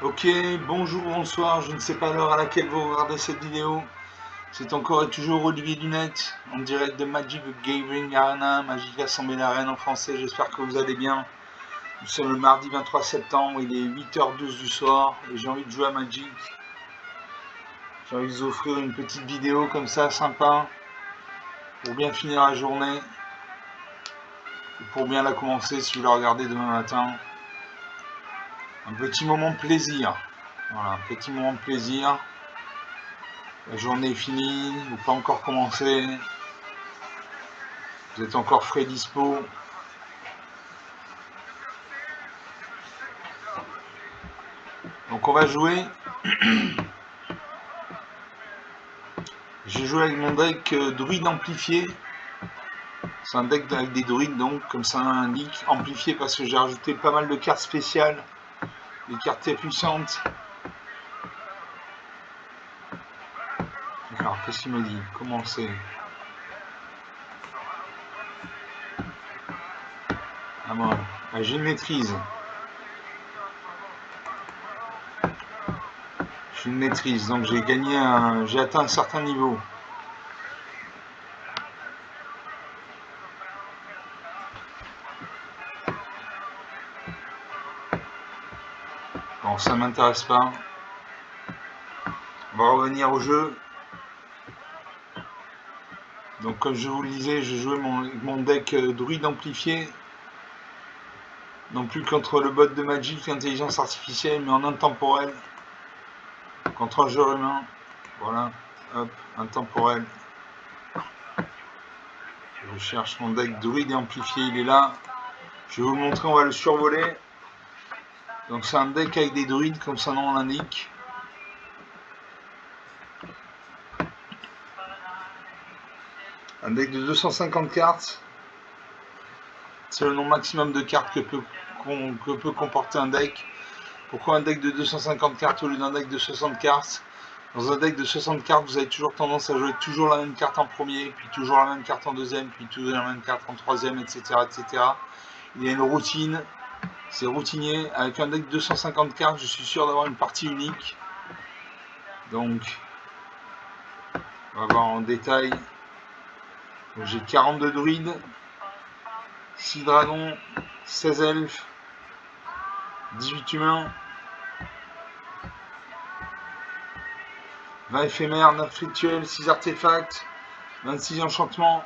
Ok, bonjour, bonsoir, je ne sais pas l'heure à laquelle vous regardez cette vidéo. C'est encore et toujours Olivier Lunette, en direct de Magic the Gathering Arena, Magic Assemblée d'Arène en français, j'espère que vous allez bien. Nous sommes le mardi 23 septembre, il est 8h12 du soir, et j'ai envie de jouer à Magic. J'ai envie de vous offrir une petite vidéo comme ça, sympa, pour bien finir la journée, ou pour bien la commencer si vous la regardez demain matin. Un petit moment de plaisir, voilà, un petit moment de plaisir. La journée est finie, ou pas encore commencé. Vous êtes encore frais dispo. Donc on va jouer. J'ai joué avec mon deck druide amplifié. C'est un deck avec des druides, donc comme ça l'indique, amplifié parce que j'ai rajouté pas mal de cartes spéciales, des cartes très puissantes. Alors qu'est-ce qu'il me dit? Comment c'est? Ah bon, j'ai une maîtrise. J'ai une maîtrise, donc j'ai gagné j'ai atteint un certain niveau. Bon, ça m'intéresse pas. On va revenir au jeu. Donc comme je vous le disais, je jouais mon deck druide amplifié. Non plus contre le bot de Magic, l'intelligence artificielle, mais en intemporel. Contre un joueur humain. Voilà, hop, intemporel. Je cherche mon deck druide et amplifié, il est là. Je vais vous le montrer, on va le survoler. Donc c'est un deck avec des druides, comme son nom l'indique. Un deck de 250 cartes. C'est le nombre maximum de cartes que peut comporter un deck. Pourquoi un deck de 250 cartes au lieu d'un deck de 60 cartes? Dans un deck de 60 cartes, vous avez toujours tendance à jouer toujours la même carte en premier, puis toujours la même carte en deuxième, puis toujours la même carte en troisième, etc. etc. Il y a une routine, c'est routinier. Avec un deck de 250 cartes, je suis sûr d'avoir une partie unique. Donc, on va voir en détail. J'ai 42 druides, 6 dragons, 16 elfes, 18 humains, 20 éphémères, 9 rituels, 6 artefacts, 26 enchantements,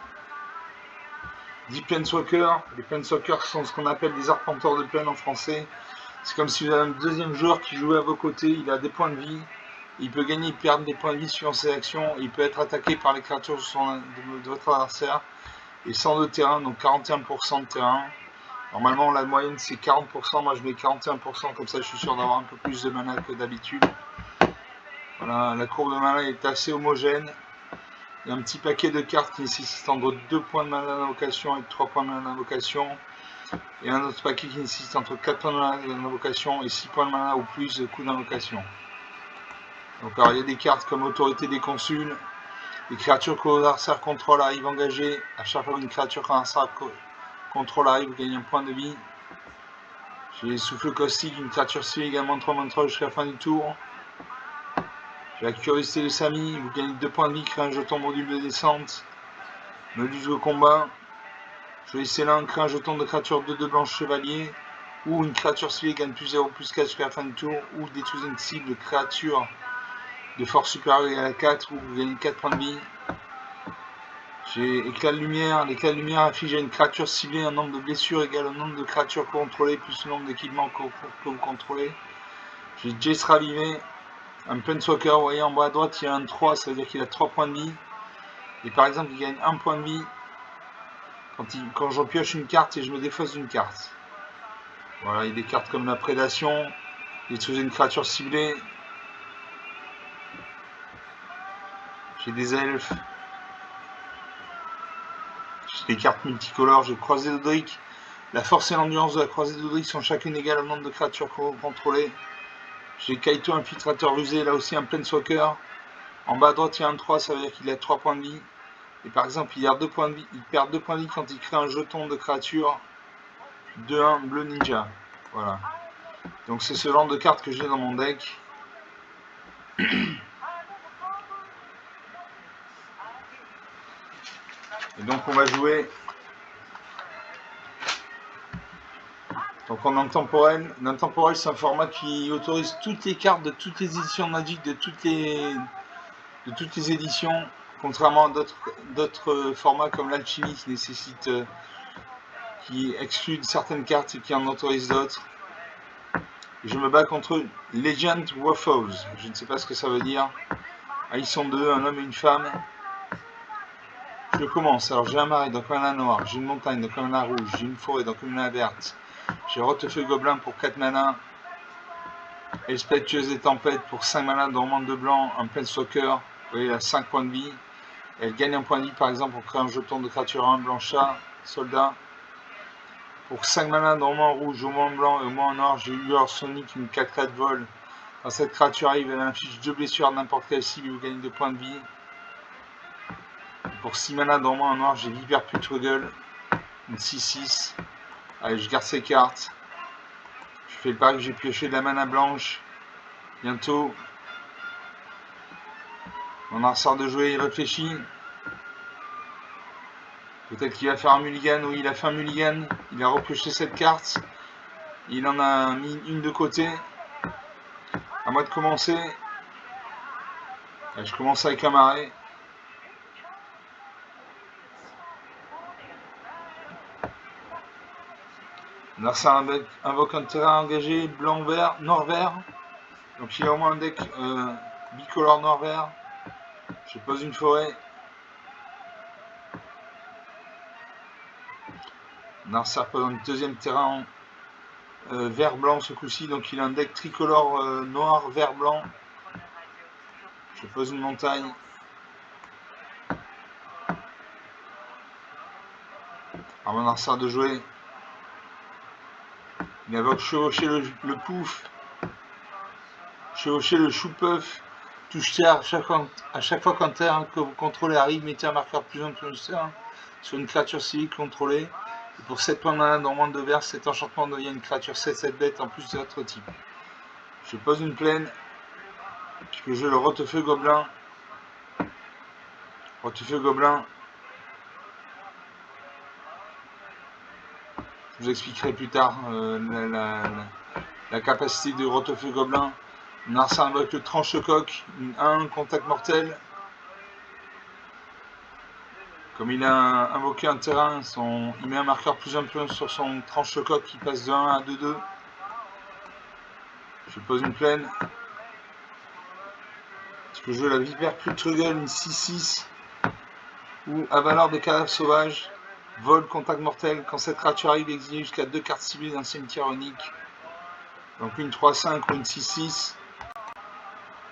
10 planeswalkers. Les planeswalkers sont ce qu'on appelle des arpenteurs de plaine en français. C'est comme si vous avez un deuxième joueur qui jouait à vos côtés, il a des points de vie, il peut gagner et perdre des points de vie suivant ses actions, il peut être attaqué par les créatures de votre adversaire, et 100 de terrain, donc 41% de terrain. Normalement la moyenne c'est 40%, moi je mets 41%, comme ça je suis sûr d'avoir un peu plus de mana que d'habitude. Voilà, la courbe de mana est assez homogène. Il y a un petit paquet de cartes qui nécessitent entre 2 points de mana d'invocation et 3 points de mana d'invocation. Et un autre paquet qui nécessite entre 4 points de mana d'invocation et 6 points de mana ou plus de coups d'invocation. Donc alors il y a des cartes comme Autorité des Consuls. Les créatures que vos adversaires contrôlent arrivent engagées. À chaque fois qu'une créature que l'adversaire contrôle arrive, vous gagnez un point de vie. J'ai Souffle Caustique, une créature cible également 3/3 jusqu'à la fin du tour. J'ai la Curiosité de Sami, vous gagnez 2 points de vie, créez un jeton module de descente. Module de combat. Choisissez l'un, créez un jeton de créature 2/2 blanche chevalier. Ou une créature ciblée gagne plus 0/4 jusqu'à la fin du tour. Ou détruisez une cible de créature de force supérieure égale à 4 où vous gagnez 4 points de vie. J'ai Éclat de lumière. L'éclat de lumière affiche à une créature ciblée un nombre de blessures égal au nombre de créatures contrôlées plus le nombre d'équipements que vous contrôlez. J'ai Jace Ravivé, un Planeswalker. Vous voyez en bas à droite, il y a un 3, ça veut dire qu'il a 3 points de vie. Et par exemple, il gagne 1 point de vie quand je pioche une carte et je me défausse d'une carte. Voilà, il y a des cartes comme la prédation, détruisez une créature ciblée. J'ai des elfes. J'ai des cartes multicolores, j'ai Croisée d'Odric. La force et l'endurance de la Croisée d'Odric sont chacune égales au nombre de créatures que vous contrôlez. J'ai Kaito, infiltrateur rusé, là aussi un Planeswalker. En bas à droite, il y a un 3, ça veut dire qu'il a 3 points de vie. Et par exemple, il perd 2 points de vie quand il crée un jeton de créature 2-1 bleu ninja. Voilà. Donc c'est ce genre de carte que j'ai dans mon deck. Et donc on va jouer donc en intemporel. L'intemporel, c'est un format qui autorise toutes les cartes de toutes les éditions Magic, de toutes les éditions, contrairement à d'autres formats comme l'Alchimie qui nécessite, qui exclut certaines cartes et qui en autorise d'autres. Je me bats contre Legend Waffles. Je ne sais pas ce que ça veut dire. Ah, ils sont deux, un homme et une femme. Je commence. Alors j'ai un marais, donc un mana noir. J'ai une montagne, donc un mana rouge. J'ai une forêt, donc un mana verte. J'ai Rotefeu Gobelin pour 4 mana. Expectueuse des Tempêtes pour 5 mana, dormante de blanc. Un Planeswalker. Vous voyez, elle a 5 points de vie. Elle gagne un point de vie par exemple pour créer un jeton de créature 1 blanc-chat, soldat. Pour 5 mana, dormant rouge, au moins en blanc et au moins en or, j'ai eu Sonic, une 4-4 vol. Quand cette créature arrive, elle inflige 2 blessures à n'importe quelle cible et vous gagnez 2 points de vie. Pour 6 mana, dormant en or, j'ai Viper Putruggle, une 6-6. Allez, je garde ces cartes. Je fais le pari que j'ai pioché de la mana blanche. Bientôt. Mon adversaire de jouer, il réfléchit. Peut-être qu'il va faire un mulligan. Oui, il a fait un mulligan. Il a repioché cette carte. Il en a mis une de côté. À moi de commencer. Je commence avec un marais. L'adversaire invoque un terrain engagé blanc-vert, nord-vert. Donc il a au moins un deck bicolore nord-vert. Je pose une forêt. L'adversaire pose un deuxième terrain vert-blanc ce coup-ci. Donc il a un deck tricolore noir, vert-blanc. Je pose une montagne. Alors mon adversaire de jouer. Il invoque chevaucher le pouf. Chevaucher le chou-peuf. Touche terre à chaque fois qu'un terrain que vous contrôlez arrive, mettez un marqueur plus 1 plus 1 sur une créature civique contrôlée. Et pour 7 points de mana dormante de vert, cet enchantement devient une créature 7-7 bête en plus de votre type. Je pose une plaine. Je peux jouer le Rotefeu Gobelin. Rotefeu Gobelin. Je vous expliquerai plus tard la capacité du Rotefeu Gobelin. Narsa invoque le tranche-coq, une 1, contact mortel. Comme il a invoqué un terrain, il met un marqueur plus 1 sur son tranche-coq qui passe de 1 à 2-2. Je pose une plaine. Je peux jouer la Vipère Putruggle, une 6-6. Ou Avaleur des cadavres sauvages. Vol, contact mortel. Quand cette créature arrive, exilez jusqu'à 2 cartes ciblées d'un cimetière unique. Donc une 3-5 ou une 6-6.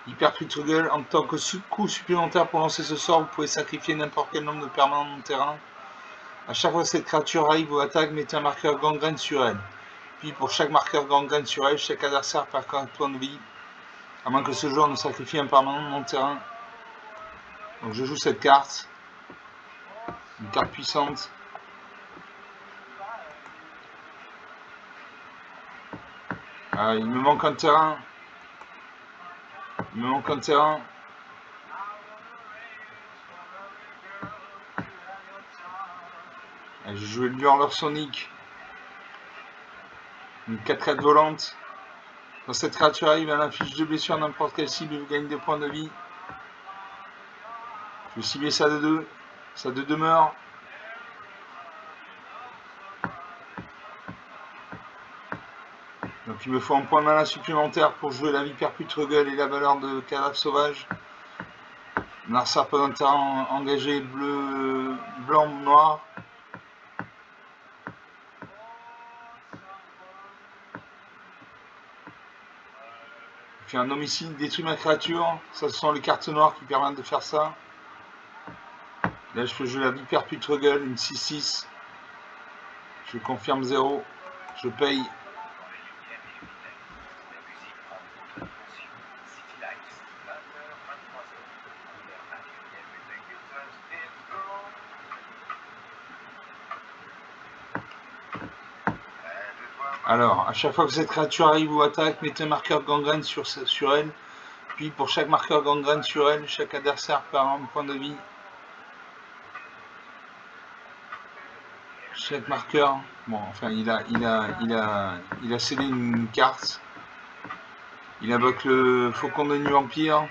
Hyper Putruggle, en tant que coup supplémentaire pour lancer ce sort, vous pouvez sacrifier n'importe quel nombre de permanents de mon terrain. A chaque fois que cette créature arrive ou attaque, mettez un marqueur gangrène sur elle. Puis pour chaque marqueur gangrène sur elle, chaque adversaire perd 4 points de vie. À moins que ce joueur ne sacrifie un permanent de mon terrain. Donc je joue cette carte. Une carte puissante. Il me manque un terrain. J'ai joué le Hurler Sonic. Une 4-4 volante. Quand cette créature arrive, elle inflige 2 blessures à n'importe quelle cible et vous gagnez 2 points de vie. Je vais cibler ça de 2. Ça de demeure. Donc il me faut un point de mana supplémentaire pour jouer la Vipère Putruggle et la valeur de cadavre sauvage. Narsa pose un terrain engagé bleu, blanc, noir. Je fais un homicide, détruit ma créature. Ça, ce sont les cartes noires qui permettent de faire ça. Là, je peux jouer la Vipère Putruggle, une 6-6. Je confirme 0. Je paye. Alors, à chaque fois que cette créature arrive ou attaque, mettez un marqueur gangrène sur elle. Puis pour chaque marqueur gangrène sur elle, chaque adversaire perd un point de vie. Chaque marqueur, bon, enfin, il a scellé une carte. Il invoque le Faucon de Nuit Vampire.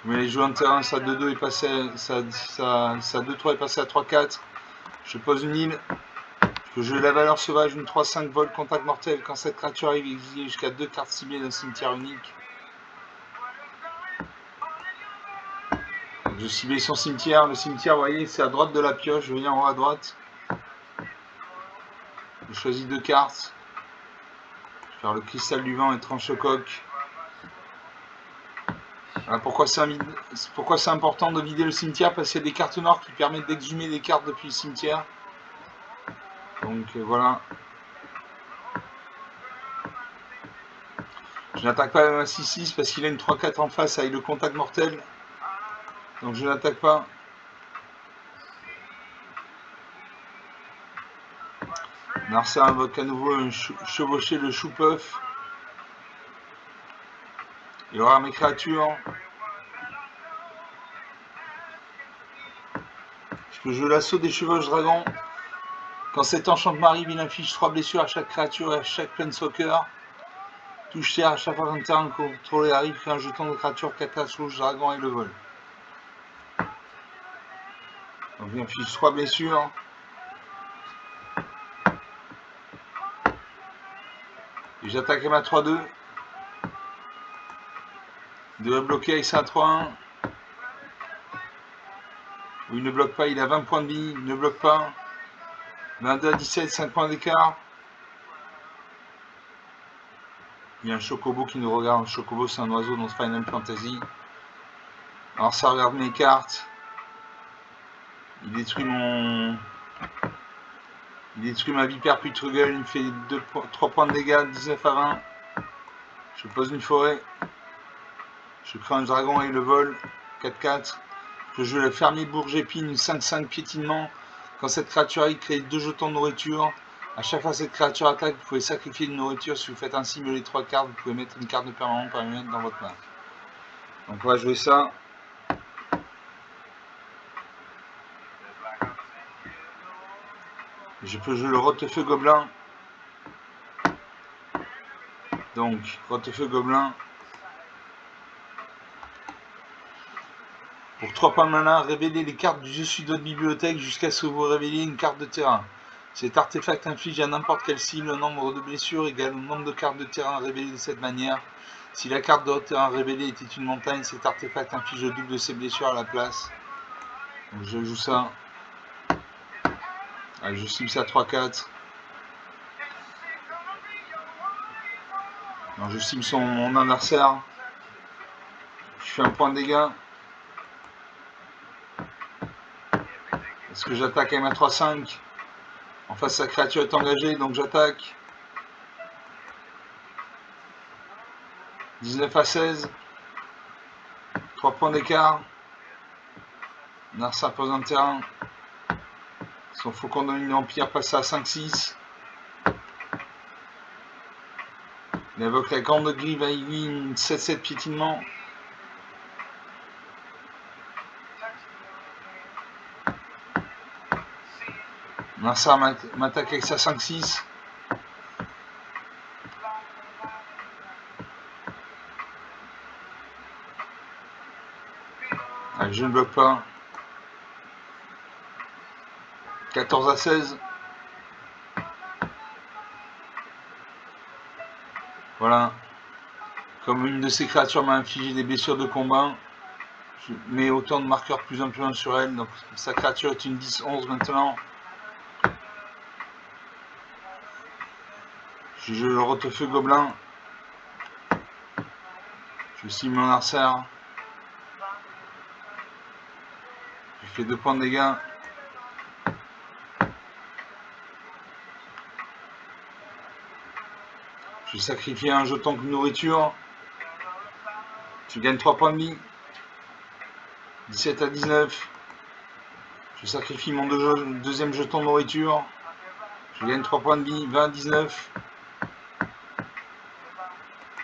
Mais les joueurs de terrain, ça 2-2 est passé, ça 2-3 est passé à 3-4. Je pose une île. Je joue la valeur sauvage, une 3-5 vol, contact mortel. Quand cette créature arrive, exilez jusqu'à 2 cartes ciblées d'un cimetière unique. Donc, je cible son cimetière. Le cimetière, vous voyez, c'est à droite de la pioche. Je viens en haut à droite. Je choisis 2 cartes. Je vais faire le cristal du vent et tranche au coq. Voilà pourquoi c'est important de vider le cimetière, parce qu'il y a des cartes noires qui permettent d'exhumer des cartes depuis le cimetière. Donc voilà. Je n'attaque pas un 6-6 parce qu'il a une 3-4 en face avec le contact mortel. Donc je n'attaque pas. Narcer invoque à nouveau chevaucher le chou-peuf. Il aura mes créatures. Je peux jouer l'assaut des chevauches dragons. Quand cet enchantement arrive, il inflige 3 blessures à chaque créature et à chaque planeswalker. Touche terre à chaque fois qu'un terrain contrôlé arrive, crée un jeton de créature 4 rouge dragon et le vol. Donc il inflige 3 blessures. Et j'attaque ma 3-2. Il devrait bloquer avec ça à 3-1. Ou il ne bloque pas, il a 20 points de vie, il ne bloque pas. 22 à 17, 5 points d'écart. Il y a un chocobo qui nous regarde. Le chocobo, c'est un oiseau dans Final Fantasy. Alors ça regarde mes cartes. Il détruit ma vipère puis Truggle. Il me fait 3 points de dégâts, 19 à 20. Je pose une forêt. Je crée un dragon avec le vol. 4-4. Je joue le fermier bourge-épine, 5-5 piétinement. Quand cette créature arrive, crée 2 jetons de nourriture. A chaque fois que cette créature attaque, vous pouvez sacrifier une nourriture. Si vous faites ainsi les 3 cartes, vous pouvez mettre une carte de permanent permanente dans votre main. Donc on va jouer ça. Je peux jouer le Rote-Feu Gobelin. Donc, Rote-Feu Gobelin. Pour 3 points de mana, révélez les cartes du dessus de votre bibliothèque jusqu'à ce que vous révéliez une carte de terrain. Cet artefact inflige à n'importe quelle cible un nombre de blessures égal au nombre de cartes de terrain révélées de cette manière. Si la carte de terrain révélée était une montagne, cet artefact inflige le double de ses blessures à la place. Donc je joue ça. Allez, je cible ça à 3-4. Donc je cible mon adversaire. Je fais un point de dégâts. Est-ce que j'attaque avec ma 3-5 ? En face, sa créature est engagée, donc j'attaque. 19 à 16. 3 points d'écart. Narsa pose un terrain. Son Faucon de Nuit Vampire passe à 5-6. Il invoque la Grande Grive à aiguille, 7-7 piétinement. Narsa m'attaque avec sa 5-6. Allez, je ne bloque pas. 14 à 16. Voilà. Comme une de ces créatures m'a infligé des blessures de combat, je mets autant de marqueurs plus un plus un sur elle. Donc sa créature est une 10-11 maintenant. Je joue le Rote-Feu Gobelin. Je cible mon arcère. Je fais 2 points de dégâts. Je sacrifie un jeton de nourriture. Je gagne 3 points de vie. 17 à 19. Je sacrifie mon deuxième jeton de nourriture. Je gagne 3 points de vie, 20 à 19.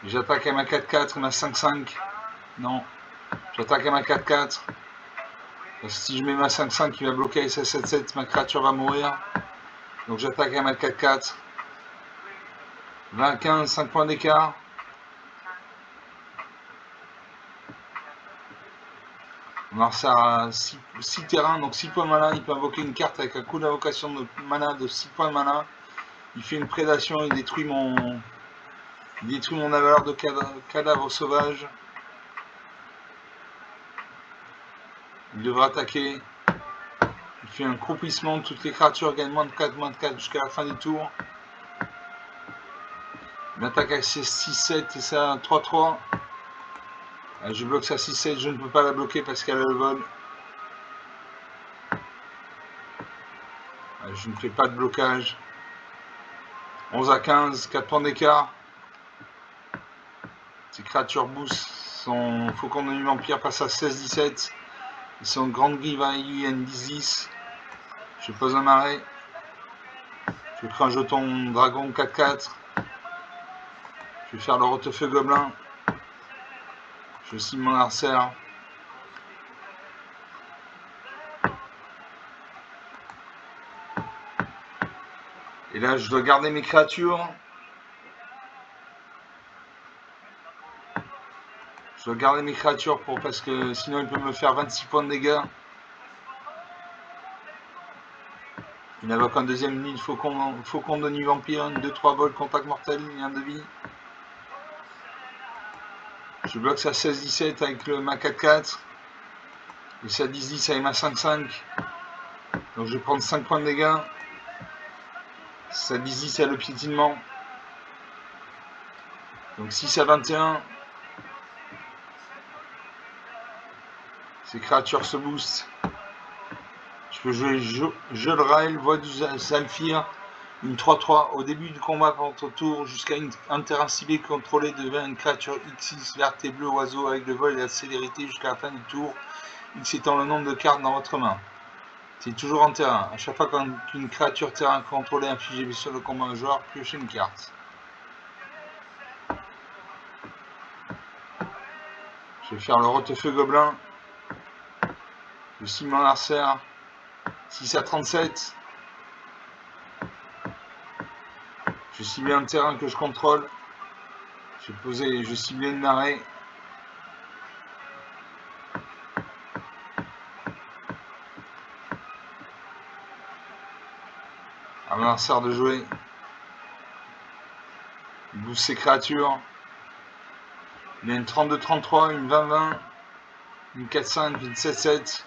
J'attaque à ma 4-4 et ma 5-5. Non. J'attaque à ma 4-4. Parce que si je mets ma 5-5, il va bloquer sa 7-7, ma créature va mourir. Donc j'attaque à ma 4-4. 20 à 15, 5 points d'écart. On a 6 terrains, donc 6 points de mana. Il peut invoquer une carte avec un coût d'invocation de mana de 6 points de mana. Il fait une prédation, il détruit mon avaleur de cadavre sauvage. Il devra attaquer. Il fait un croupissement. Toutes les créatures gagnent moins de 4 jusqu'à la fin du tour. Il attaque avec ses 6-7 et ça 3-3. Je bloque sa 6-7, je ne peux pas la bloquer parce qu'elle a le vol. Je ne fais pas de blocage. 11 à 15, 4 points d'écart. Ces créatures boost. Son faucon de nuit vampire passe à 16-17. Et son grande grive à IUN 10-10. Je pose un arrêt. Je prends un jeton dragon 4-4. Je vais faire le rotefeu gobelin. Je cible mon arcère. Et là, je dois garder mes créatures. Je dois garder mes créatures parce que sinon il peut me faire 26 points de dégâts. Il invoque un deuxième nid, faucon de nuit vampire, 2-3 bols, contact mortel, lien de vie. Je bloque sa 16-17 avec ma 4-4. Et sa 10-10 avec ma 5-5. Donc je vais prendre 5 points de dégâts. Sa 10-10 a le piétinement. Donc 6 à 21. Ces créatures se boostent. Je peux jouer Jolrael, Voix du Zalfir, une 3-3 au début du combat pendant ton tour, jusqu'à un terrain ciblé contrôlé devient une créature X6 verte et bleue oiseau avec le vol et la célérité jusqu'à la fin du tour, X étant le nombre de cartes dans votre main. C'est toujours en terrain. À chaque fois qu'une créature terrain contrôlée inflige sur le combat un joueur, piochez une carte. Je vais faire le rotefeu gobelin. Le ciment arcère. 6 à 37. Je cible un terrain que je contrôle. Je cible une marée. À mon arcère de jouer. Il booste ses créatures. Il y a une 32-33, une 20-20, une 4-5, une 7-7.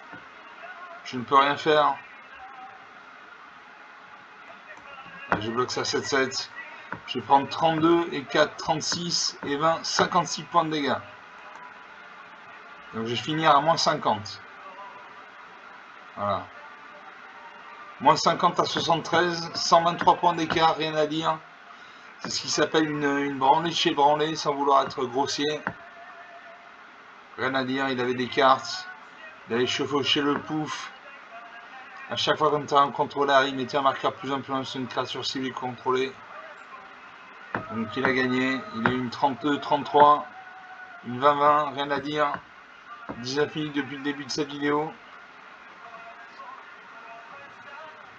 Je ne peux rien faire. Je bloque ça 7-7. Je vais prendre 32 et 4, 36 et 20, 56 points de dégâts. Donc je vais finir à moins 50. Voilà. Moins 50 à 73, 123 points d'écart, rien à dire. C'est ce qui s'appelle une branlée chez branlée, sans vouloir être grossier. Rien à dire, il avait des cartes. Il avait chevauché le pouf. À chaque fois qu'un terrain contrôlé arrive, il mettait un marqueur plus un sur une créature ciblée contrôlée. Donc il a gagné. Il a eu une 32-33, une 20-20, rien à dire. 19 minutes depuis le début de cette vidéo.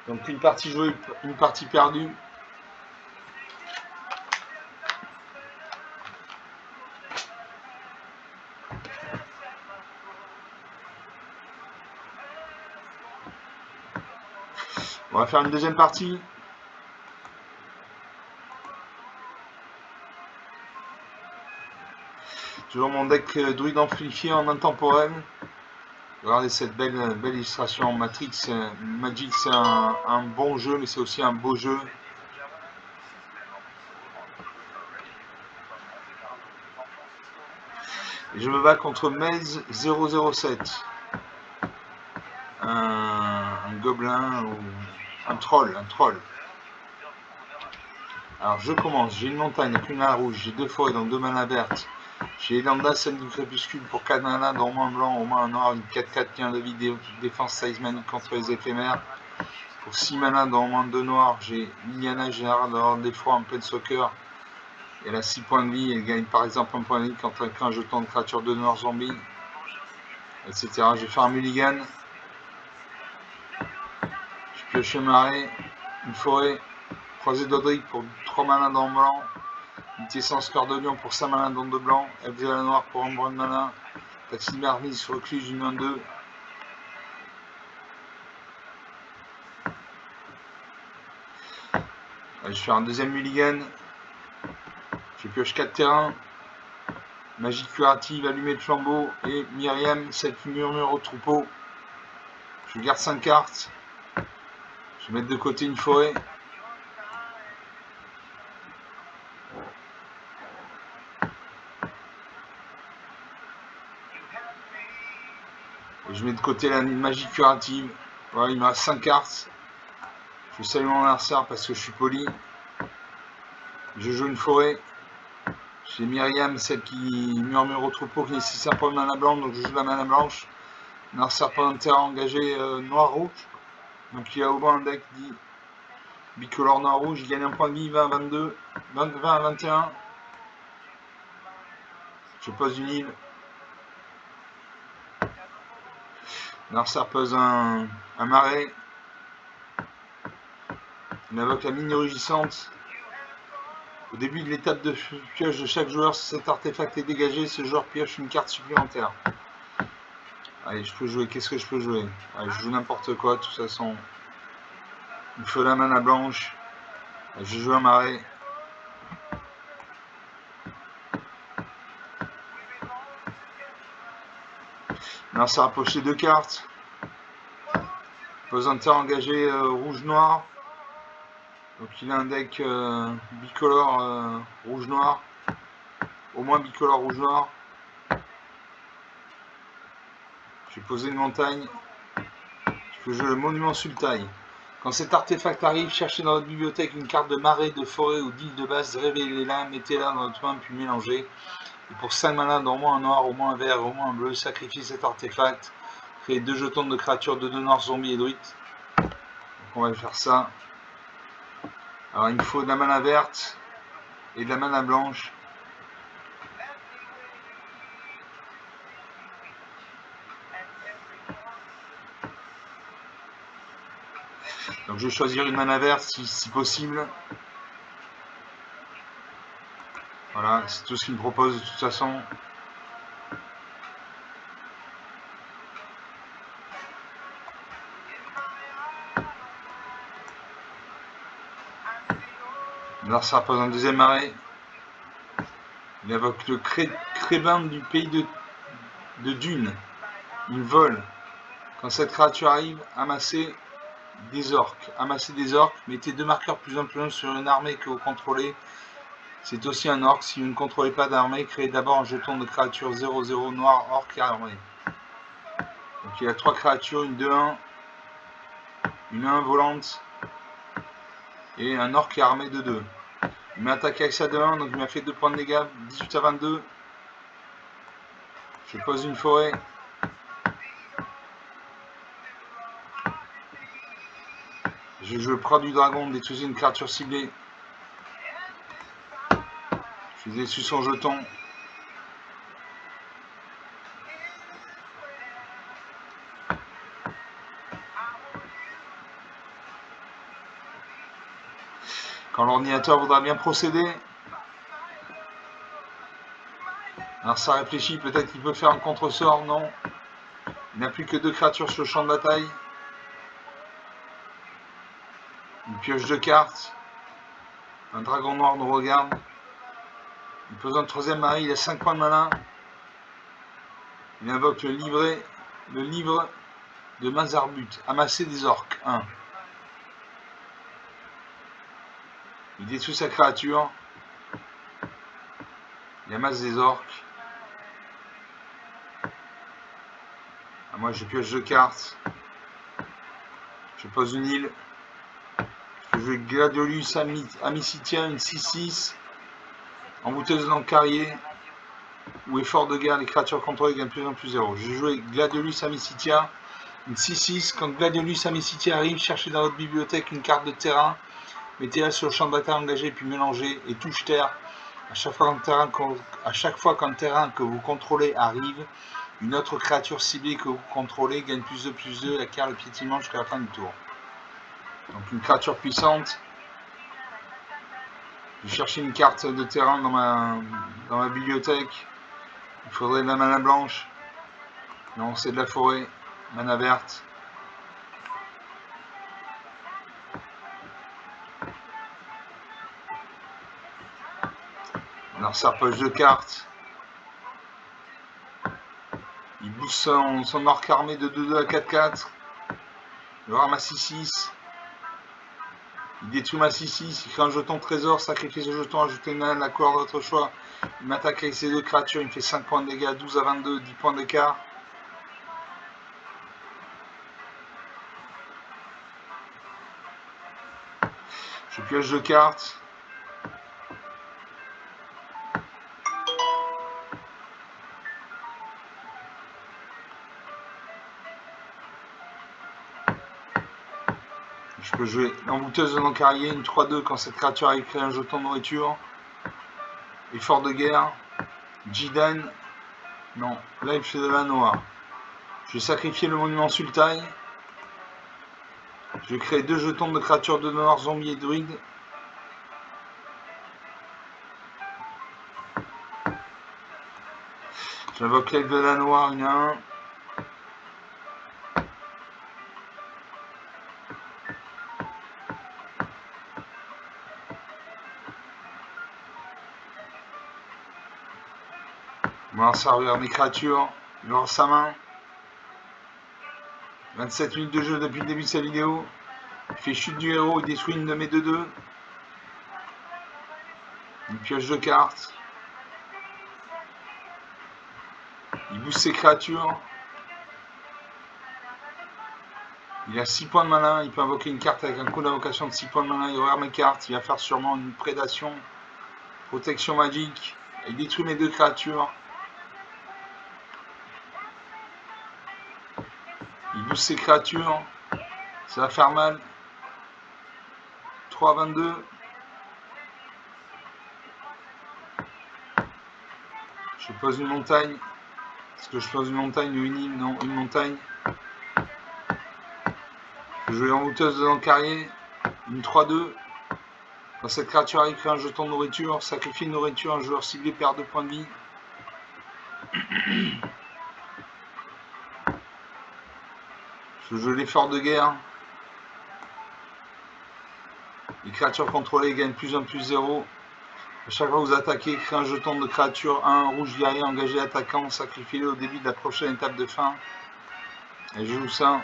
Donc une partie jouée, une partie perdue. On va faire une deuxième partie. Toujours mon deck druide amplifié en intemporel. Regardez cette belle illustration. Matrix, Magic, c'est un bon jeu, mais c'est aussi un beau jeu. Et je me bats contre Maze 007. Un gobelin ou un troll. Alors je commence. J'ai une montagne avec une mana rouge. J'ai 2 forêts, donc 2 mana vertes. J'ai Lambda, celle du crépuscule pour 4 mana, dont moins blanc, au moins un noir, une 4-4 qui a de vie, défense size manique contre les éphémères. Pour 6 mana dans moins de 2 noirs, j'ai Liliana Gérard d'avoir des fois en Planeswalker. Elle a 6 points de vie, elle gagne par exemple un point de vie quand elle crée un jeton de créature de noir zombie, etc. Je vais faire un mulligan. Je pioche un marais, une forêt, croisée d'Odric pour 3 mana dans le blanc, Vitessence Cœur de Lion pour 5 mana dans 2 blancs, Elvira Noir pour un brin de mana, Taxidermie sur recluse du 1-2. Je vais faire un deuxième mulligan. Je pioche 4 terrains. Magie curative, allumer le flambeau et Myriam, celle qui murmure au troupeau. Je garde 5 cartes. Je vais mettre de côté une forêt. Et je mets de côté la magie curative. Voilà, il me reste 5 cartes. Je salue mon adversaire parce que je suis poli. Je joue une forêt. J'ai Myriam, celle qui murmure au troupeau, qui nécessite un point de mana blanc, donc je joue la mana blanche. Adversaire pendant un terrain engagé noir-rouge. Donc il a au moins un deck dit bicolore noir-rouge. Il gagne un point de vie 20 à 22, 20 à 21. Je pose une île. L'adversaire pose un marais. Il invoque la mine rugissante. Au début de l'étape de pioche de chaque joueur, si cet artefact est dégagé, ce joueur pioche une carte supplémentaire. Allez, je peux jouer. Qu'est-ce que je peux jouer? Allez, je joue n'importe quoi, de toute façon. Il faut la mana blanche. Je joue un marais. Là, ça a poché 2 cartes. Pose un terrain engagé rouge-noir. Donc il a un deck bicolore rouge-noir. Au moins bicolore rouge-noir. Je vais poser une montagne. Je peux jouer le monument Sultai. Quand cet artefact arrive, cherchez dans votre bibliothèque une carte de marais, de forêt ou d'île de base, révélez-la, mettez-la dans votre main puis mélangez. Et pour 5 mana, dans au moins un noir, au moins un vert, au moins un bleu, sacrifiez cet artefact. Créez 2 jetons de créatures de 2 noirs zombies et druides. Donc on va faire ça. Alors il me faut de la mana verte et de la mana blanche. Donc je vais choisir une mana verte si possible. Voilà, c'est tout ce qu'il me propose de toute façon. Là, ça pose un deuxième marais. Il invoque le crébin du pays de Dune. Il vole. Quand cette créature arrive, amassez des orques. Amassez des orques. Mettez 2 marqueurs plus 1/+1 sur une armée que vous contrôlez. C'est aussi un orc. Si vous ne contrôlez pas d'armée, créez d'abord un jeton de créature 0/0 noir orc armé. Donc il y a 3 créatures, une 2/1, une 1 volante et un orc armé de 2. Il m'a attaqué avec ça de 1, donc il m'a fait 2 points de dégâts, 18 à 22. Je pose une forêt. Je joue le Prat du Dragon, détruisez une créature ciblée. Je suis dessus son jeton. Quand l'ordinateur voudra bien procéder. Alors ça réfléchit, peut-être qu'il peut faire un contre-sort, non. Il n'a plus que 2 créatures sur le champ de bataille. Une pioche de cartes. Un dragon noir nous regarde. Il pose un 3e mari, il a 5 points de mana. Il invoque le livre de Mazarbut. Amasser des orques. 1. Il détruit sa créature. Il amasse des orques. Ah, moi je pioche 2 cartes. Je pose une île. Je joue Gladiolus Amicitien, une 6/6. Embouteuse dans le carrier. Ou effort de guerre, les créatures contrôlées gagnent plus 1/+0. Je joue Gladiolus Amicitia. Une 6-6, quand Gladiolus Amicity arrive, cherchez dans votre bibliothèque une carte de terrain, mettez-la sur le champ de bataille engagé, puis mélangez et touche terre. À chaque fois qu'un terrain que vous contrôlez arrive, une autre créature ciblée que vous contrôlez gagne +2/+2 et acquiert le piétinement jusqu'à la fin du tour. Donc une créature puissante. Je vais chercher une carte de terrain dans ma bibliothèque. Il faudrait de la mana blanche. Non, c'est de la forêt. Mana verte. Alors ça poche de cartes. Il booste son orc armé de 2-2 à 4-4. Il ramasse 6-6. Il détruit ma 6-6. Il crée un jeton trésor. Sacrifie ce jeton. Ajoutez une mana à la couleur de votre choix. Il m'attaque avec ses deux créatures. Il me fait 5 points de dégâts. 12 à 22. 10 points d'écart. Je pioche deux cartes. Je peux jouer l'embouteuse de l'encarrier, une 3-2 quand cette créature a créé un jeton de nourriture. Effort de guerre. Jidan. Non, là il fait de la noire. Je vais sacrifier le monument Sultai. Je vais créer 2 jetons de créatures de noir, zombies et druides. J'invoque l'aigle de la noire, une à 1. On va servir mes créatures. Il aura sa main. 27 minutes de jeu depuis le début de sa vidéo. Il fait chute du héros, il détruit une de mes 2-2. Il pioche 2 cartes. Il booste ses créatures. Il a 6 points de mana, il peut invoquer une carte avec un coup d'invocation de 6 points de mana, il regarde mes cartes, il va faire sûrement une prédation, protection magique, il détruit mes 2 créatures. Il booste ses créatures, ça va faire mal. 3 à 22. Je pose une montagne. Est-ce que je pose une montagne ou une île? Non, une montagne. Je joue en houteuse de l'encarrier, une 3-2. Quand cette créature arrive, crée un jeton de nourriture, sacrifie une nourriture, un joueur ciblé perd 2 points de vie. Je joue l'effort de guerre. Les créatures contrôlées gagnent +1/+0. À chaque fois que vous attaquez, créez un jeton de créature 1, rouge guerrier, engagé attaquant, sacrifiez-le au début de la prochaine étape de fin. Et je joue ça.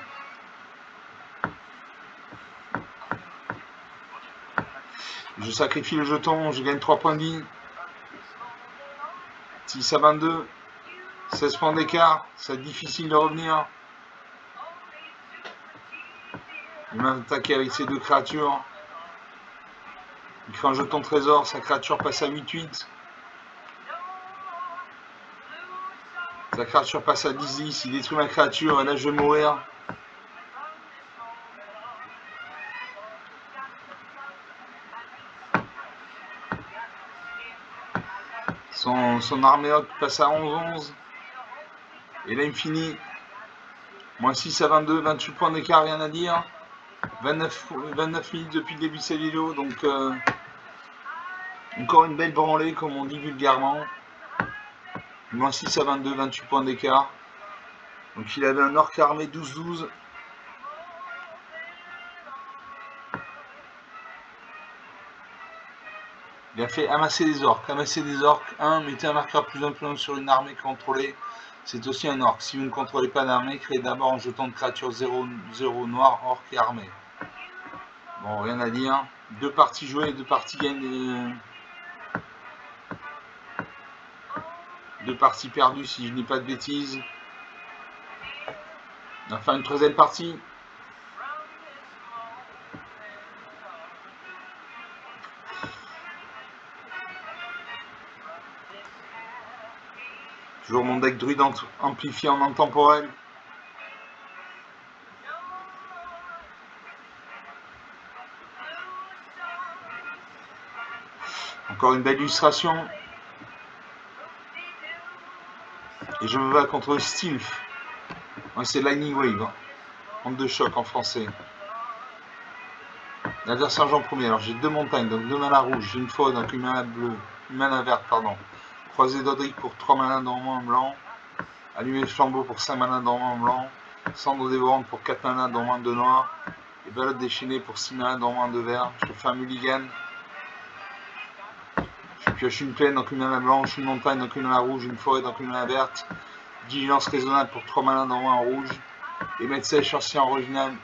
Je sacrifie le jeton, je gagne 3 points de vie. 6 à 22. 16 points d'écart, c'est difficile de revenir. Il m'a attaqué avec ces 2 créatures. Il crée un jeton trésor, sa créature passe à 8-8. Sa créature passe à 10-10, il détruit ma créature et là je vais mourir. Son armée haute passe à 11-11. Et là il me finit. Moins 6 à 22, 28 points d'écart, rien à dire. 29 minutes depuis le début de cette vidéo, donc encore une belle branlée comme on dit vulgairement. Moins 6 à 22, 28 points d'écart. Donc il avait un orc armé 12-12. Il a fait amasser des orques. Amasser des orques, 1, mettez un marqueur +1/+1 sur une armée contrôlée. C'est aussi un orc. Si vous ne contrôlez pas d'armée, créez d'abord un jeton de créature 0-0 noir, orc et armée. Bon, rien à dire. 2 parties jouées, 2 parties gagnées. 2 parties perdues si je dis pas de bêtises. On va faire une 13e partie. Toujours mon deck druide amplifié en intemporel. Encore une belle illustration. Et je me bats contre Stilf. Ouais, c'est Lightning Wave. Hein. Onde de choc en français. L'adversaire joue en premier. Alors j'ai deux montagnes, donc deux manas rouges, une forêt, donc une mana bleue, une mana verte, pardon. Croisé d'Odric pour 3 manas dormants blanc. Allumer le flambeau pour 5 manas dormants blanc. Cendre dévorante pour 4 manas dormants de noir. Et balade déchaînée pour 6 manas dormants de vert. Je fais un mulligan. Je pioche une plaine, donc une mana blanche, une montagne, donc une mana rouge, une forêt, donc une mana verte. Vigilance raisonnable pour 3 manas dormants en rouge. Et mettre sèche ancien original.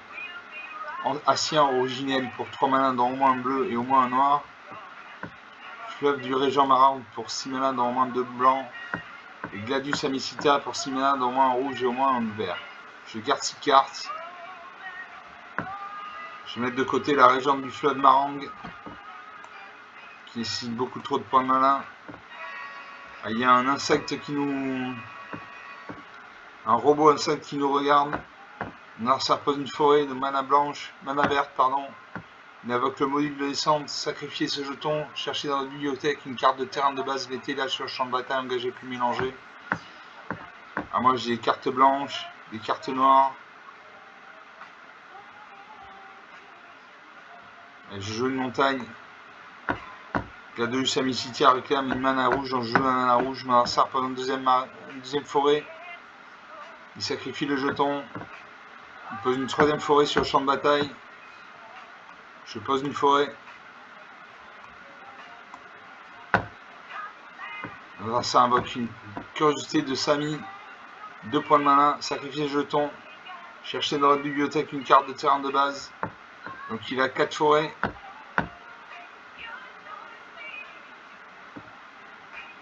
Ancien originel pour 3 manas dans au moins un bleu et au moins un noir. Fleuve du Régent Marin pour 6 manas dans au moins 2 blancs. Et Gladius Amicita pour 6 manas dans au moins un rouge et au moins un vert. Je garde 6 cartes. Je vais mettre de côté la Régente du Fleuve Marang qui nécessite beaucoup trop de points de mana. Ah, il y a un insecte qui nous... Un robot insecte qui nous regarde. Ça pose une forêt de mana blanche, mana verte, pardon. Il invoque le module de descente, sacrifiez ce jeton, cherchez dans votre bibliothèque une carte de terrain de base, mettez-la sur le champ de bataille, engagez puis mélangez. Ah, moi j'ai des cartes blanches, des cartes noires. Et je joue une montagne. Gladius Amicitia réclame une mana rouge, donc je joue une mana rouge, mais ça représente une deuxième forêt. Il sacrifie le jeton. Il pose une troisième forêt sur le champ de bataille. Je pose une forêt. Alors ça invoque une curiosité de Sami. 2 points de mana, sacrifier le jeton. Cherchez dans votre bibliothèque une carte de terrain de base. Donc il a 4 forêts.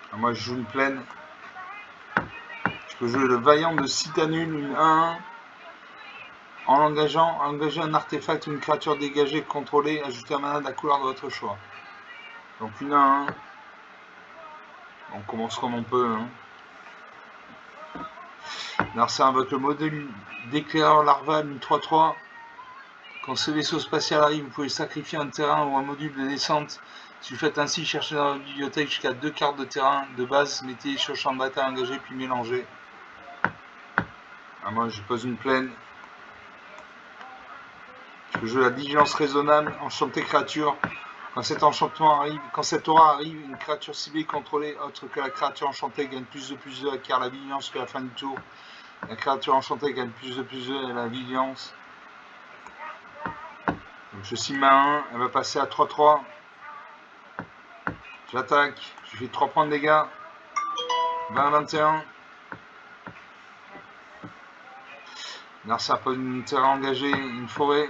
Alors moi je joue une plaine. Je peux jouer le Vaillant de Citanul, une 1-1. En engageant un artefact ou une créature dégagée, contrôlée, ajoutez un mana de la couleur de votre choix. Donc une 1-1. On commence comme on peut. Hein. Alors ça invoque le modèle d'éclaireur larval, une 3-3. Quand ce vaisseau spatial arrive, vous pouvez sacrifier un terrain ou un module de descente. Si vous faites ainsi, cherchez dans votre bibliothèque jusqu'à 2 cartes de terrain de base, mettez sur le champ de bataille engagé puis mélangez. Ah, moi je pose une plaine. Je peux jouer la vigilance raisonnable, enchanter créature. Quand cet enchantement arrive, quand cette aura arrive, une créature ciblée contrôlée autre que la créature enchantée gagne plus de acquiert la vigilance jusqu'à la fin du tour. La créature enchantée gagne plus de et la vigilance. Donc je cime ma 1, elle va passer à 3-3. J'attaque, je fais 3 points de dégâts. 20-21. Narsa pose une terrain engagé, une forêt.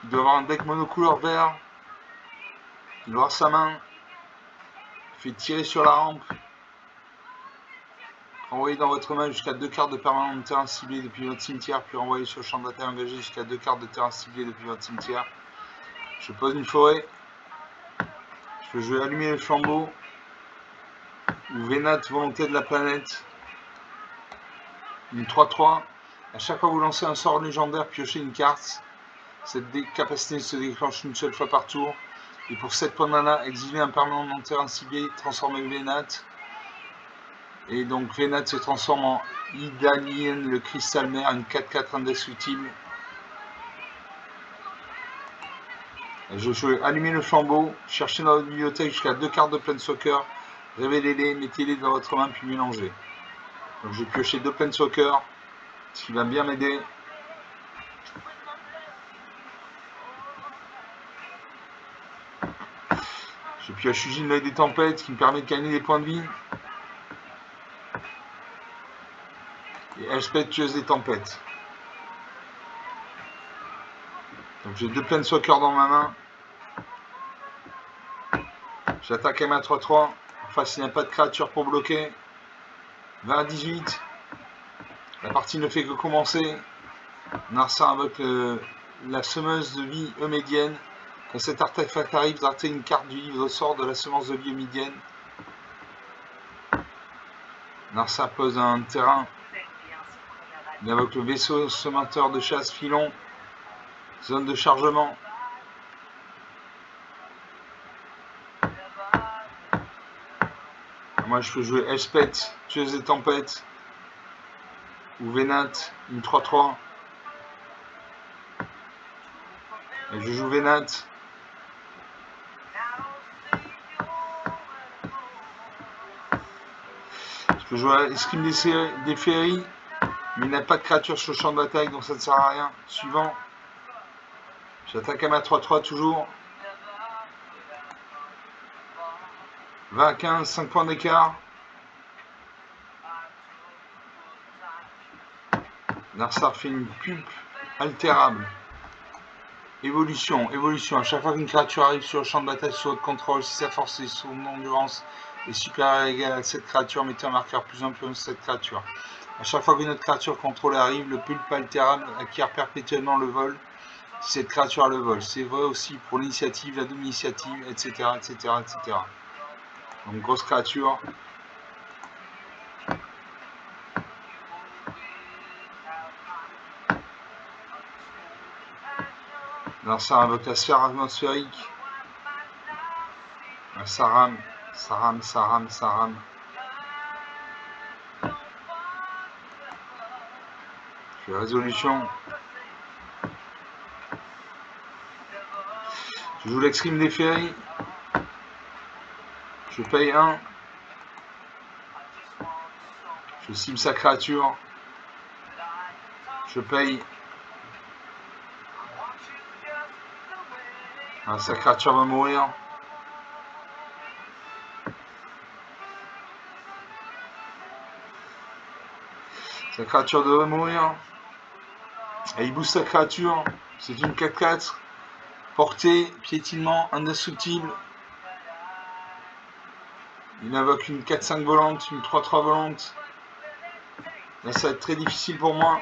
Il doit avoir un deck monocouleur vert. Il doit avoir sa main. Il fait tirer sur la rampe. Renvoyez dans votre main jusqu'à 2 cartes de permanent de terrain ciblé depuis votre cimetière, puis renvoyez sur le champ de bataille engagé jusqu'à 2 cartes de terrain ciblé depuis votre cimetière. Je pose une forêt. Je peux jouer allumer le flambeau. Ou Vénat, volonté de la planète. Une 3-3. À chaque fois que vous lancez un sort légendaire, piochez une carte. Cette capacité se déclenche une seule fois par tour. Et pour 7 points de mana, exilez un permanent de terrain ciblé, transformez Vénat. Et donc Vénat se transforme en Idalien, le cristal mer, une 4-4 indestructible. Je joue allumer le flambeau, cherchez dans votre bibliothèque jusqu'à 2 cartes de Planeswalker, révélez-les, mettez-les dans votre main puis mélangez. Donc j'ai pioché 2 Planeswalker, ce qui va bien m'aider. Je pioche Ugine l'œil des tempêtes qui me permet de gagner des points de vie. Et Elspeth tueuse des tempêtes. Donc j'ai 2 Planeswalker dans ma main. J'attaque à ma 3-3. Enfin, s'il n'y a pas de créature pour bloquer. 20-18. La partie ne fait que commencer. Narsa invoque la semeuse de vie eumédienne. Quand cet artefact arrive, dartez une carte du livre de sort de la semence de vie eumédienne. Narsa pose un terrain. Il invoque le vaisseau sementeur de chasse filon. Zone de chargement. Moi je peux jouer Elspeth, tueuse des tempêtes, ou Vénat, une 3-3. Et je joue Vénat. Je peux jouer Escrime des Féeries, mais il n'a pas de créature sur le champ de bataille, donc ça ne sert à rien. Suivant. J'attaque à ma 3-3 toujours. 20 à 15, 5 points d'écart. Narsar fait une pulpe altérable. Évolution. À chaque fois qu'une créature arrive sur le champ de bataille sous votre contrôle, si sa force et son endurance est supérieure ou égale à cette créature, mettez un marqueur plus un sur cette créature. À chaque fois qu'une autre créature contrôlée arrive, le pulpe altérable acquiert perpétuellement le vol si cette créature a le vol. C'est vrai aussi pour l'initiative, la double-initiative, etc., etc., etc. Donc grosse créature. Alors ça invoque la sphère atmosphérique. Ça rame. Je fais résolution. Je joue l'Extreme des Féeries. Je paye 1. Je cible sa créature. Je paye. Ah, sa créature va mourir. Sa créature devrait mourir. Et il booste sa créature. C'est une 4-4. Portée, piétinement, indestructible. Il invoque une 4-5 volante, une 3-3 volante. Là, ça va être très difficile pour moi.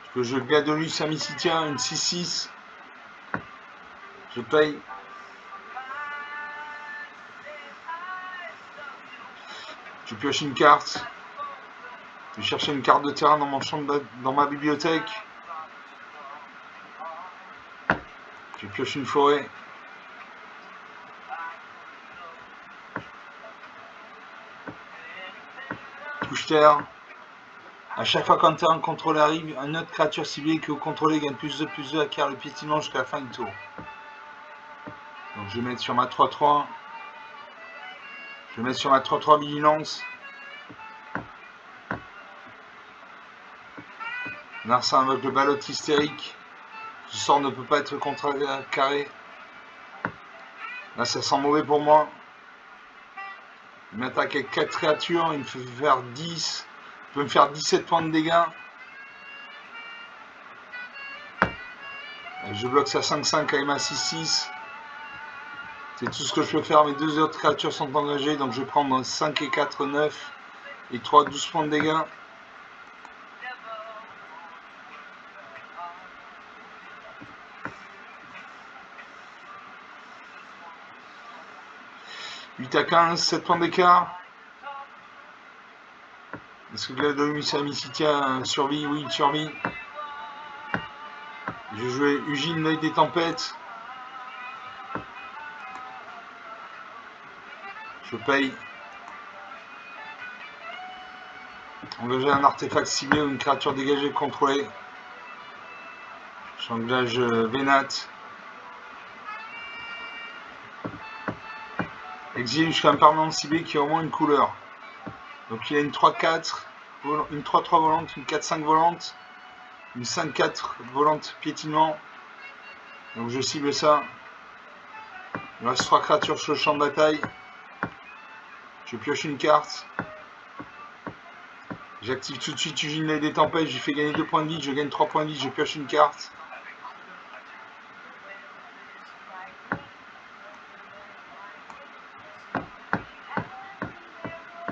Je peux jouer Gladolus Amicitia, une 6-6. Je paye. Je pioche une carte. Je vais chercher une carte de terrain dans mon champ dans ma bibliothèque. Je pioche une forêt. Touche terre. À chaque fois qu'un terrain contrôlé arrive, une autre créature ciblée que vous contrôlez gagne +2/+2, acquiert le piétinement jusqu'à la fin du tour. Donc je vais mettre sur ma 3-3. Je vais mettre sur ma 3-3 vigilance. Narsa invoque le ballot hystérique. Ce sort ne peut pas être contrecarré. Là ça sent mauvais pour moi. Il m'attaque avec 4 créatures, il me fait faire 10. Il peut me faire 17 points de dégâts. Et je bloque sa 5-5 avec ma 6-6. C'est tout ce que je peux faire. Mes deux autres créatures sont engagées, donc je vais prendre 5 et 4, 9. Et 3, 12 points de dégâts. « 8 à 15, 7 points d'écart. Est-ce que Gladolus Amicitia survit? Oui, il survit. Je jouais Ugine, l'œil des tempêtes. Je paye. Engager un artefact ciblé ou une créature dégagée contrôlée. J'engage Vénat. Exile jusqu'à un permanent ciblé qui a au moins une couleur. Donc il a une 3-4, une 3-3 volante, une 4-5 volante, une 5-4 volante piétinement. Donc je cible ça. Il me reste 3 créatures sur le champ de bataille. Je pioche une carte. J'active tout de suite Ugine des tempêtes, je lui fais gagner 2 points de vie, je gagne 3 points de vie, je pioche une carte.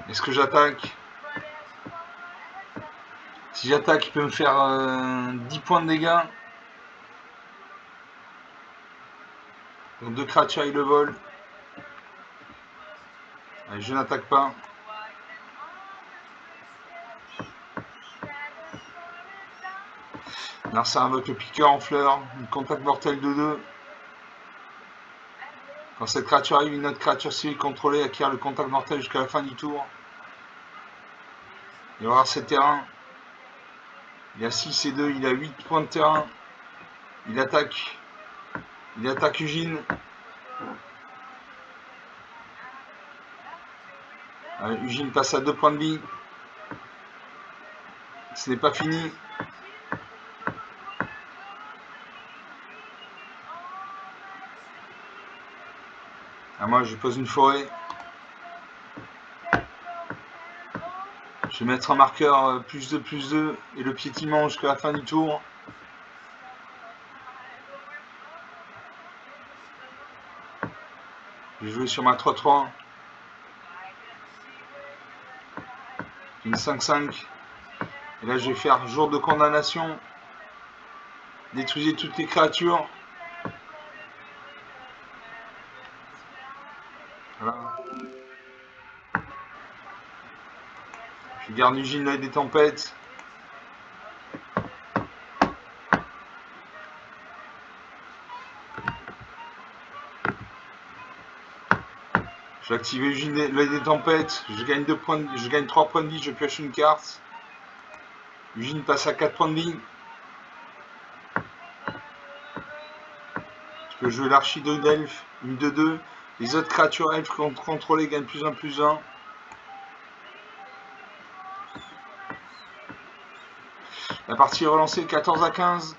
Est-ce que j'attaque? Si j'attaque, il peut me faire 10 points de dégâts. Donc 2 créatures avec le vol. Allez, je n'attaque pas. Narsa invoque le piqueur en fleurs. Une contact mortel de 2. Quand cette créature arrive, une autre créature civique contrôlée acquiert le contact mortel jusqu'à la fin du tour. Il va avoir 7 terrains. Il a 6 et 2, il a 8 points de terrain. Il attaque Eugene. Eugene passe à 2 points de vie. Ce n'est pas fini. Moi je pose une forêt. Je vais mettre un marqueur +2/+2 et le piétinement jusqu'à la fin du tour. Je vais jouer sur ma 3-3. Une 5-5. Et là je vais faire jour de condamnation. Détruisez toutes les créatures. Voilà. Je garde Eugene l'œil des tempêtes. Je vais activer Eugene l'œil des tempêtes. Je gagne 3 points de vie, je pioche une carte. Eugene passe à 4 points de vie. Je peux jouer l'archidruide elfe, une 2-2. Les autres créatures elfes contrôlées gagnent +1/+1. La partie est relancée 14-15.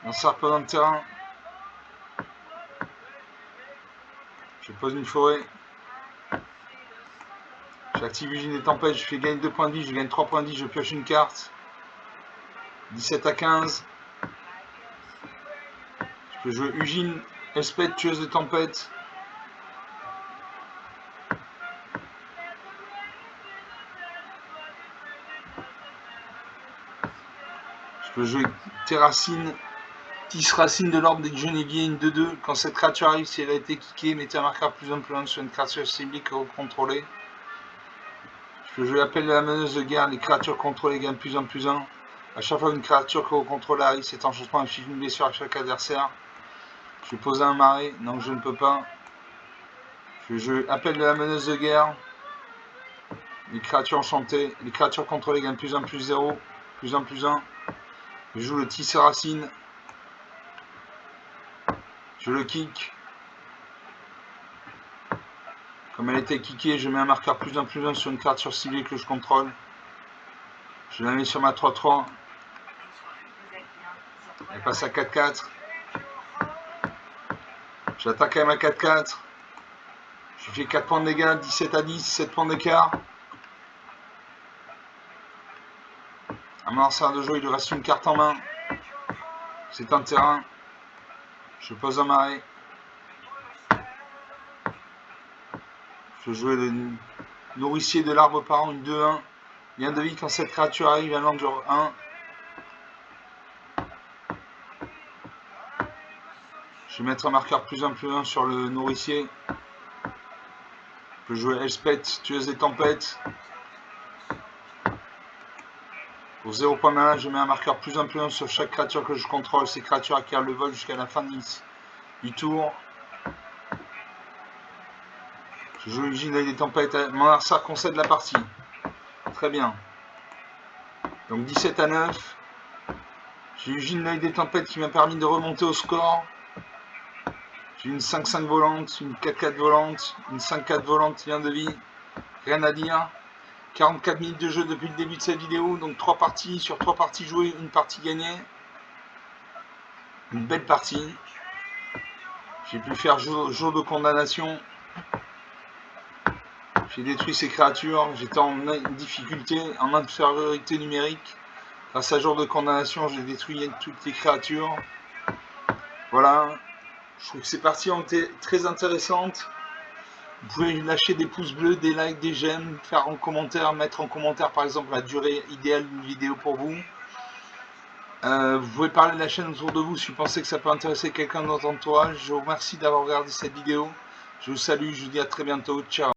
On sert pas dans le terrain. Je pose une forêt. J'active Eugene des tempêtes, je fais gagner 2 points de vie, je gagne 3 points de vie, je pioche une carte. 17-15. Je peux jouer Eugene, Elspeth, tueuse de tempête. Je peux jouer Terracine, Tisracine de l'ordre des Geneviers, une 2-2. Quand cette créature arrive, si elle a été kickée, mettez un marqueur +1/+1 sur une créature ciblée que vous contrôlez. Je peux jouer Appel de la meneuse de guerre, les créatures contrôlées gagnent +1/+1. A chaque fois qu'une créature que vous contrôlez arrive, cet enchantement inflige une blessure à chaque adversaire. Je vais poser un marais, non je ne peux pas. Je vais jouer Appel de la meneuse de guerre. Les créatures enchantées, les créatures contrôlées gagnent +1/+0, +1/+1. Je joue le Tisseracine. Je le kick. Comme elle était kickée, je mets un marqueur +1/+1 sur une créature ciblée que je contrôle. Je la mets sur ma 3-3. Elle passe à 4-4. J'attaque à ma 4-4. Je fais 4 points de dégâts, 17-10, 7 points d'écart. À mon adversaire de jeu, il lui reste une carte en main. C'est un terrain. Je pose un marais. Je joue le nourricier de l'arbre parent, une 2-1. Lien de vie quand cette créature arrive à l'angle 1. Je vais mettre un marqueur +1/+1 sur le nourricier. Je peux jouer Elspeth, tueuse des tempêtes. Pour 0 point mana, je mets un marqueur +1/+1 sur chaque créature que je contrôle. Ces créatures acquièrent le vol jusqu'à la fin du tour. Je joue Eugene l'œil des tempêtes. Mon adversaire concède la partie. Très bien. Donc 17-9. J'ai Eugene l'œil des tempêtes qui m'a permis de remonter au score. J'ai une 5-5 volante, une 4-4 volante, une 5-4 volante, lien de vie. Rien à dire. 44 minutes de jeu depuis le début de cette vidéo. Donc 3 parties. Sur 3 parties jouées, une partie gagnée. Une belle partie. J'ai pu faire jour de condamnation. J'ai détruit ces créatures. J'étais en difficulté, en infériorité numérique. Grâce à jour de condamnation, j'ai détruit toutes les créatures. Voilà. Je trouve que ces parties ont été très intéressantes. Vous pouvez lâcher des pouces bleus, des likes, des j'aime, faire en commentaire, mettre en commentaire par exemple la durée idéale d'une vidéo pour vous. Vous pouvez parler de la chaîne autour de vous si vous pensez que ça peut intéresser quelqu'un dans votre entourage. Je vous remercie d'avoir regardé cette vidéo. Je vous salue, je vous dis à très bientôt. Ciao.